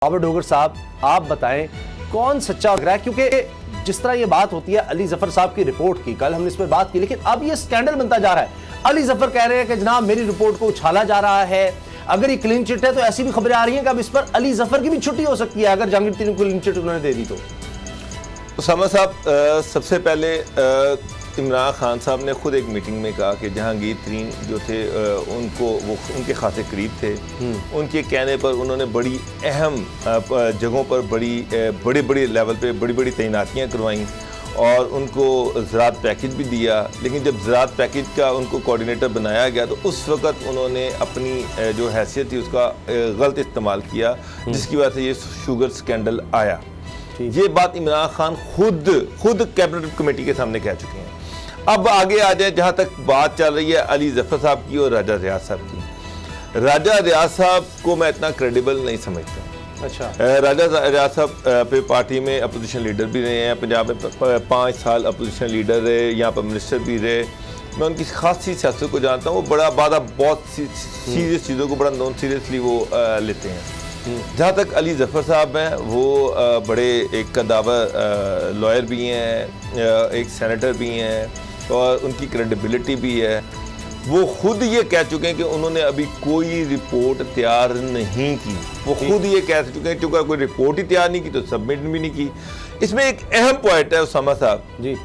बाबर डोगर साहब, आप बताएं कौन सच्चा लग रहा है, क्योंकि जिस तरह ये बात होती है अली जफर साहब की रिपोर्ट की, कल हमने इस पर बात की, लेकिन अब ये स्कैंडल बनता जा रहा है। अली जफर कह रहे हैं कि जनाब मेरी रिपोर्ट को उछाला जा रहा है, अगर ये क्लीन चिट है तो ऐसी भी खबरें आ रही हैं कि अब इस पर अली जफर की भी छुट्टी हो सकती है अगर जहांगीर तरीन को क्लीन चिट उन्होंने दे दी तो। उसामा साहब, सबसे पहले इमरान खान साहब ने खुद एक मीटिंग में कहा कि जहांगीर तरीन जो थे उनके खासे करीब थे। उनके कहने पर उन्होंने बड़ी अहम जगहों पर बड़ी लेवल पे बड़ी तैनातियाँ करवाईं और उनको ज़राअत पैकेज भी दिया। लेकिन जब ज़राअत पैकेज का उनको कोऑर्डिनेटर बनाया गया तो उस वक़्त उन्होंने अपनी जो हैसियत थी उसका गलत इस्तेमाल किया, जिसकी वजह से ये शुगर स्कैंडल आया। ये बात इमरान खान खुद कैबिनेट कमेटी के सामने कह चुके हैं। अब आगे आ जाए, जहाँ तक बात चल रही है अली जफर साहब की और राजा रियाज साहब की। राजा रियाज साहब को मैं इतना क्रेडिबल नहीं समझता। अच्छा, राजा रियाज साहब पे पार्टी में अपोजिशन लीडर भी रहे हैं, पंजाब में 5 साल अपोजिशन लीडर रहे, यहाँ पर मिनिस्टर भी रहे। मैं उनकी खासी सियासत को जानता हूँ। वो बहुत सीरियस चीज़ों को बड़ा नॉन सीरियसली वो लेते हैं। जहाँ तक अली जफर साहब हैं, वो बड़े एक कदावर लॉयर भी हैं, एक सेनेटर भी हैं और उनकी क्रेडिबिलिटी भी है। वो खुद ये कह चुके हैं कि उन्होंने अभी कोई रिपोर्ट तैयार नहीं की। वो खुद ये कह चुके हैं क्योंकि कोई रिपोर्ट ही तैयार नहीं की तो सबमिट भी नहीं की। इसमें एक अहम पॉइंट है उसामा साहब जी,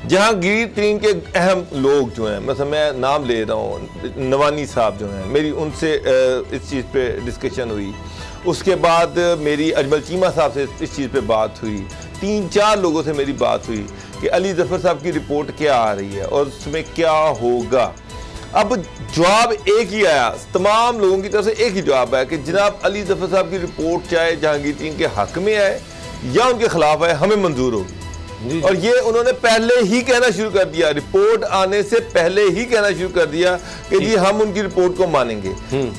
जहांगीर तरीन के अहम लोग जो हैं, मतलब मैं नाम ले रहा हूँ, नवानी साहब जो हैं, मेरी उनसे इस चीज़ पे डिस्कशन हुई। उसके बाद मेरी अजमल चीमा साहब से इस चीज़ पे बात हुई। 3-4 लोगों से मेरी बात हुई कि अली जफर साहब की रिपोर्ट क्या आ रही है और उसमें क्या होगा। अब जवाब एक ही आया, तमाम लोगों की तरफ से एक ही जवाब आया कि जनाब अली जफर साहब की रिपोर्ट चाहे जहांगीर तरीन के हक में आए या उनके खिलाफ आए, हमें मंजूर होगी। और ये उन्होंने पहले ही कहना शुरू कर दिया, रिपोर्ट आने से पहले ही कहना शुरू कर दिया कि जी हम उनकी रिपोर्ट को मानेंगे।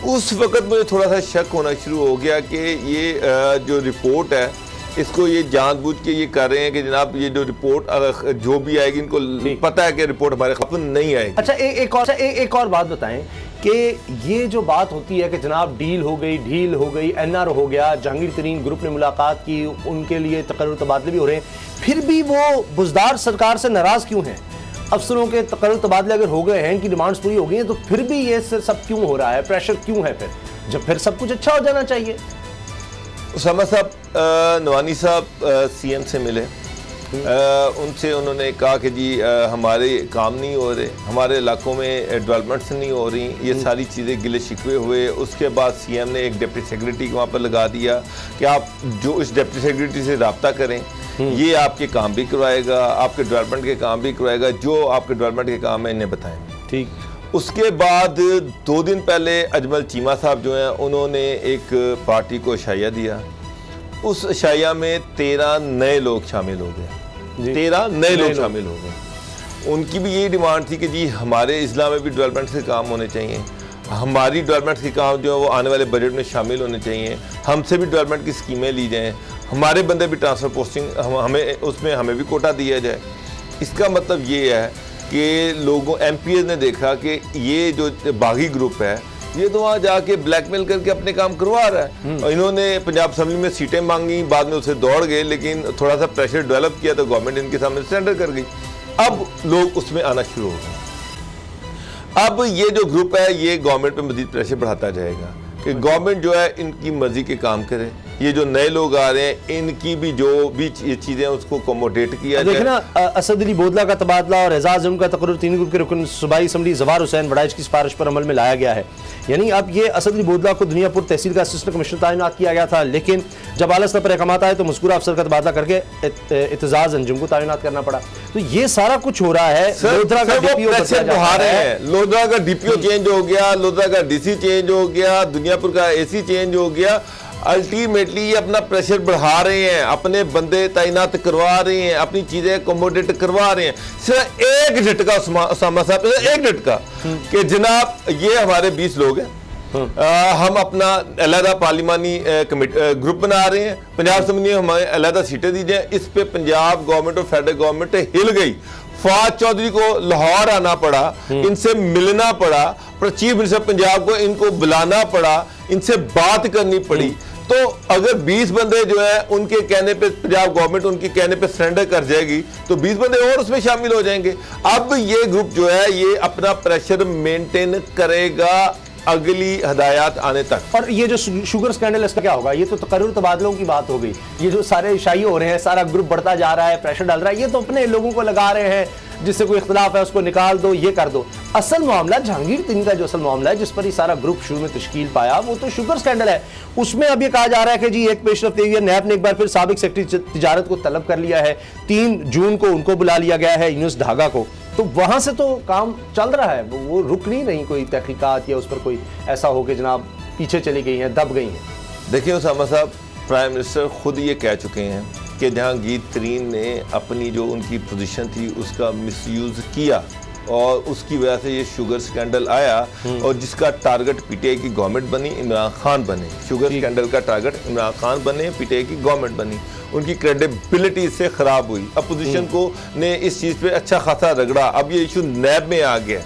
उस वक्त मुझे थोड़ा सा शक होना शुरू हो गया कि ये जो रिपोर्ट है इसको ये जानबूझ के ये कर रहे हैं कि जनाब ये जो रिपोर्ट जो भी आएगी इनको पता है कि रिपोर्ट हमारे खिलाफ नहीं आएगी। अच्छा, एक और बात बताएं कि ये जो बात होती है कि जनाब ढील हो गई, एनआर हो गया, जहांगीर तरीन ग्रुप ने मुलाकात की, उनके लिए तकर्रुर तबादले भी हो रहे हैं, फिर भी वो बुजदार सरकार से नाराज क्यों हैं? अफसरों के तकर्रुर तबादले अगर हो गए हैं, इनकी डिमांड्स पूरी हो गई हैं, तो फिर भी ये सब क्यों हो रहा है? प्रेशर क्यों है फिर, जब फिर सब कुछ अच्छा हो जाना चाहिए? उसामा साहब, नवानी साहब सीएम से मिले, उनसे उन्होंने कहा कि जी हमारे काम नहीं हो रहे, हमारे इलाकों में डेवलपमेंट्स नहीं हो रही, ये सारी चीज़ें गिले शिकवे हुए। उसके बाद सीएम ने एक डिप्टी सेक्रेटरी को वहाँ पर लगा दिया कि आप जो इस डिप्टी सेक्रेटरी से रब्ता करें, ये आपके काम भी करवाएगा, आपके डेवलपमेंट के काम भी करवाएगा, जो आपके डेवलपमेंट के काम है इन्हें बताएं। ठीक। उसके बाद 2 दिन पहले अजमल चीमा साहब जो हैं उन्होंने एक पार्टी को शाया दिया। उस शाया में 13 नए लोग शामिल हो गए, 13 नए लोग शामिल हो गए। उनकी भी यही डिमांड थी कि जी हमारे इस्लाम में भी डेवलपमेंट के काम होने चाहिए, हमारी डेवलपमेंट के काम जो है वो आने वाले बजट में शामिल होने चाहिए, हमसे भी डेवलपमेंट की स्कीमें ली जाएँ, हमारे बंदे भी ट्रांसफ़र पोस्टिंग हमें उसमें हमें भी कोटा दिया जाए। इसका मतलब ये है कि लोगों एमपीएस ने देखा कि ये जो बागी ग्रुप है ये तो वहाँ जाके ब्लैकमेल करके अपने काम करवा रहा है। और इन्होंने पंजाब असेंबली में सीटें मांगी, बाद में उसे दौड़ गए, लेकिन थोड़ा सा प्रेशर डेवलप किया तो गवर्नमेंट इनके सामने सरेंडर कर गई। अब लोग उसमें आना शुरू हो गए। अब ये जो ग्रुप है ये गवर्नमेंट पे मजीद प्रेशर बढ़ाता जाएगा कि गवर्नमेंट जो है इनकी मर्जी के काम करे। ये जो नए लोग आ रहे हैं इनकी भी जो भी चीज़ें उसको अकोमोडेट किया जाए। देखना, असद अली बोदला का तबादला और एजाज का तकर्रुर 3 ग्रुप के रुकन सूबाई असम्बली जवार हुसैन वड़ाइच की सिफारिश पर अमल में लाया गया है। यानी अब ये असद अली बोदला को दुनियापुर तहसील का असिस्टेंट कमिश्नर तैनात किया गया था, लेकिन जब आला स्तर पर अहकामात आए तो मज़कूरा अफसर का तबादला करके एतजाज अंजुम को तैनात करना पड़ा। तो ये सारा कुछ हो रहा है। लोधरा का डीपीओ चेंज हो गया, लोधरा का डीसी चेंज हो गया, दुनियापुर का एसी चेंज हो गया। अल्टीमेटली ये अपना प्रेशर बढ़ा रहे हैं, अपने बंदे तैनात करवा रहे हैं, अपनी चीज़ें अकोमोडेट करवा रहे हैं। सिर्फ एक झटका उसामा साहब, एक झटका कि जनाब ये हमारे 20 लोग हैं, हम अपना अलहदा पार्लिमानी ग्रुप बना रहे हैं, पंजाब असेंबली में हमें अलहदा सीटें दी जाए। इस पे पंजाब गवर्नमेंट और फेडरल गवर्नमेंट हिल गई। फवाद चौधरी को लाहौर आना पड़ा, इनसे मिलना पड़ा, चीफ मिनिस्टर पंजाब को इनको बुलाना पड़ा, इनसे बात करनी पड़ी। तो अगर 20 बंदे जो है उनके कहने पे पंजाब गवर्नमेंट उनके कहने पे सरेंडर कर जाएगी तो 20 बंदे और उसमें शामिल हो जाएंगे। अब ये ग्रुप जो है ये अपना प्रेशर मेंटेन करेगा अगली हदायत आने तक। और ये जो शुगर स्कैंडल इसका क्या होगा? ये तो तकर्रुर तबादलों की बात हो गई। ये जो सारे शाही हो रहे हैं, सारा ग्रुप बढ़ता जा रहा है, प्रेशर डाल रहा है, ये तो अपने लोगों को लगा रहे हैं, जिससे कोई इख्तिलाफ है उसको निकाल दो, ये कर दो। असल मामला जहांगीर तरीन का जो असल मामला है जिस पर ये सारा ग्रुप शुरू में तश्कील पाया वो तो शुगर स्कैंडल है। उसमें अब ये कहा जा रहा है कि जी एक पेशरफ्त ये नैब ने एक बार फिर साबिक सेक्रेटरी तिजारत को तलब कर लिया है, 3 जून को उनको बुला लिया गया है, यूनुस धागा को। तो वहां से तो काम चल रहा है, वो रुक नहीं रही कोई तहकीकात या उस पर कोई ऐसा हो कि जनाब पीछे चली गई हैं, दब गई हैं। देखिए उसामा साहब, प्राइम मिनिस्टर खुद ये कह चुके हैं कि जहांगीर तरीन ने अपनी जो उनकी पोजीशन थी उसका मिसयूज़ किया और उसकी वजह से ये शुगर स्कैंडल आया और जिसका टारगेट पीटीआई की गवर्नमेंट बनी, इमरान खान बने। शुगर स्कैंडल का टारगेट इमरान खान बने, पीटीआई की गवर्नमेंट बनी। उनकी क्रेडिबिलिटी इससे ख़राब हुई। अपोजिशन को ने इस चीज़ पे अच्छा खासा रगड़ा। अब ये इशू नैब में आ गया।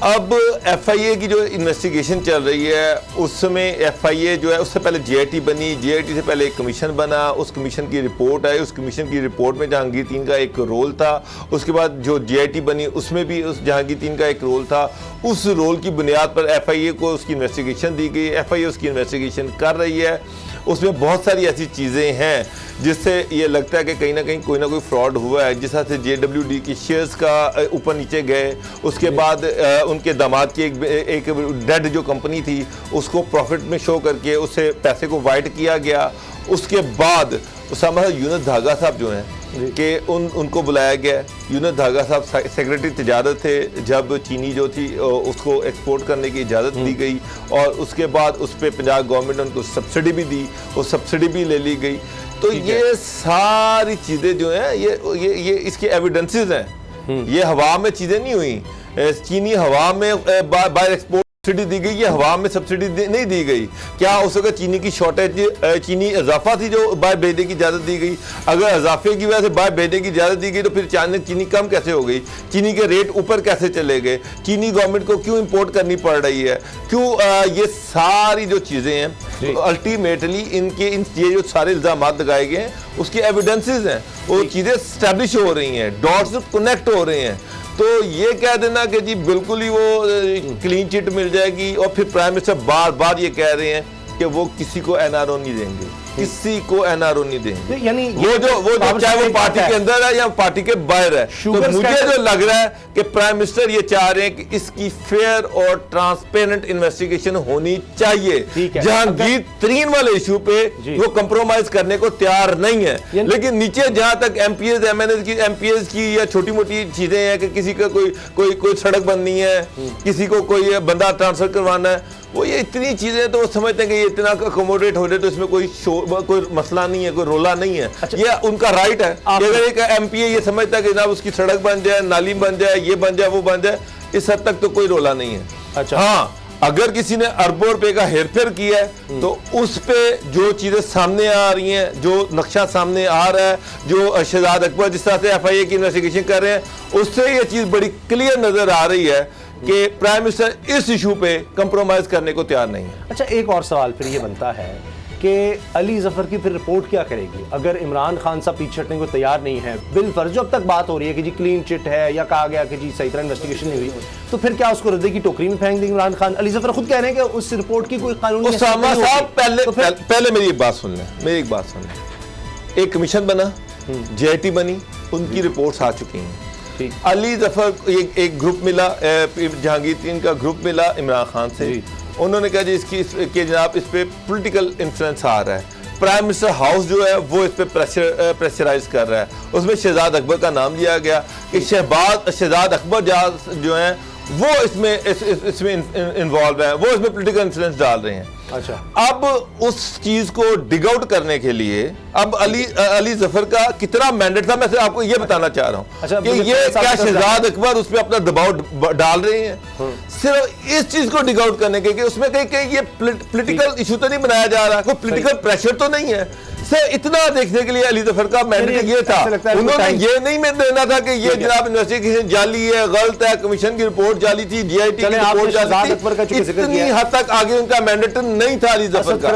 अब एफआईए की जो इन्वेस्टिगेशन चल रही है उसमें एफआईए जो है उससे पहले जीआईटी बनी, जीआईटी से पहले एक कमीशन बना, उस कमीशन की रिपोर्ट आई, उस कमीशन की रिपोर्ट में जहांगीर तरीन का एक रोल था। उसके बाद जो जीआईटी बनी उसमें भी उस जहांगीर तरीन का एक रोल था। उस रोल की बुनियाद पर एफआईए को उसकी इन्वेस्टिगेशन दी गई। एफआईए उसकी इन्वेस्टिगेशन कर रही है। उसमें बहुत सारी ऐसी चीज़ें हैं जिससे ये लगता है कि कहीं ना कोई फ्रॉड हुआ है। जिस तरह से JWD की शेयर्स का ऊपर नीचे गए, उसके बाद उनके दामाद की एक डेड जो कंपनी थी उसको प्रॉफिट में शो करके उससे पैसे को वाइट किया गया। उसके बाद उसामा यूनुस धागा साहब जो हैं कि उनको बुलाया गया। यूनुस धागा साहब सेक्रेटरी तिजारत थे जब चीनी जो थी उसको एक्सपोर्ट करने की इजाज़त दी गई और उसके बाद उस पर पंजाब गवर्नमेंट ने उनको सब्सिडी भी दी, वो सब्सिडी भी ले ली गई। तो ये सारी चीज़ें जो हैं ये इसके एविडेंसेस हैं। ये हवा में चीज़ें नहीं हुई। चीनी हवा में बाहर एक्सपोर्ट सब्सिडी दी गई, ये हवा में सब्सिडी नहीं दी गई। क्या उस वक्त चीनी की शॉर्टेज, चीनी इजाफा थी जो बाहर भेजने की इजाज़त दी गई? अगर इजाफे की वजह से बाहर भेजने की इजाज़त दी गई तो फिर चीनी कम कैसे हो गई? चीनी के रेट ऊपर कैसे चले गए? चीनी गवर्नमेंट को क्यों इंपोर्ट करनी पड़ रही है? क्यों ये सारी जो चीज़ें हैं अल्टीमेटली ये जो सारे इल्ज़ाम लगाए गए हैं उसके एविडेंसेस हैं, वो चीज़ें स्टैब्लिश हो रही हैं, डॉट्स कनेक्ट हो रहे हैं। तो ये कह देना कि जी बिल्कुल ही वो क्लीन चिट मिल जाएगी और फिर प्राइम मिनिस्टर बार बार ये कह रहे हैं कि वो किसी को एनआरओ नहीं देंगे, किसी को एनआरओ नहीं देंगे। यानी वो जो चाहे वो पार्टी के अंदर है या पार्टी के बाहर है। तो मुझे जो लग रहा है कि प्राइम मिनिस्टर ये चाह रहे हैं कि इसकी फेयर और ट्रांसपेरेंट इन्वेस्टिगेशन होनी चाहिए। जहांगीर तरीन वाले इशू पे वो कंप्रोमाइज करने को तैयार नहीं है, लेकिन नीचे जहां तक एमपीएस की या छोटी मोटी चीजें हैं कि किसी का कोई सड़क बननी है, किसी को कोई बंदा ट्रांसफर करवाना है, वो ये इतनी चीजें तो वो समझते हैं कि ये इतना अकोमोडेट हो जाए तो इसमें कोई मसला नहीं है, कोई रोला नहीं है। ये उनका राइट है। अगर एक एमपीए ये समझता है कि जनाब उसकी सड़क बन जाए, नाली बन जाए, ये बन जाए, वो बन जाए, इस हद तक तो कोई रोला नहीं है। अच्छा। हाँ, अगर किसी ने अरबों रुपए का हेरफेर किया है तो उस पे जो चीजें सामने आ रही हैं, जो नक्शा सामने आ रहा है, जो शहजाद अकबर जिस तरह से एफआईए की इन्वेस्टिगेशन कर रहे हैं, उससे ये चीज बड़ी क्लियर नजर आ रही है कि प्राइम मिनिस्टर इस इशू पे कंप्रोमाइज करने को तैयार नहीं है। अच्छा, एक और सवाल फिर ये बनता है कि अली जफर की फिर रिपोर्ट क्या करेगी? अगर इमरान खान साहब पीछे हटने को तैयार नहीं है, बिलफर्ज जो अब तक बात हो रही है कि जी क्लीन चिट है या कहा गया कि जी सही तरह इन्वेस्टिगेशन नहीं हुई, तो फिर क्या उसको रद्दे की टोकरी में फेंक देंगे इमरान खान? अली जफर खुद कह रहे हैं कि उस रिपोर्ट की कोई कानूनी उसामा साहब पहले मेरी एक बात सुन लें। एक कमीशन बना, जीआईटी बनी, उनकी रिपोर्ट्स आ चुकी हैं। अली जफर एक ग्रुप मिला, जहांगीर तरीन का ग्रुप मिला इमरान खान से। उन्होंने कहा जी कि जनाब इस पे पॉलिटिकल इन्फ्लुएंस आ रहा है। प्राइम मिनिस्टर हाउस जो है वो इस पे प्रेशराइज कर रहा है। उसमें शहजाद अकबर का नाम लिया गया कि शहजाद अकबर जो है वो इसमें इन्वॉल्व है, वो इसमें पॉलिटिकल इन्फ्लुएंस डाल रहे हैं। अच्छा, अब उस चीज को डिग आउट करने के लिए अब अली जफर का कितना मैंडेट था, मैं आपको ये बताना चाह रहा हूं। अच्छा, कि ये क्या शहजाद अकबर उस पर अपना दबाव डाल रहे हैं सिर्फ इस चीज को डिग आउट करने के कि उसमें कहीं ये पॉलिटिकल इशू तो नहीं बनाया जा रहा, कोई पॉलिटिकल प्रेशर तो नहीं है। सिर्फ इतना देखने के लिए अली जफर का मैंडेट ये था। उन्होंने ये नहीं में देना था कि ये जनाब इन्वेस्टिगेशन जाली है, गलत है, कमीशन की रिपोर्ट जाली थी, जीआईटी की रिपोर्ट जाली थी। इतनी हद तक आगे उनका मैंडेट नहीं था अली जफर का।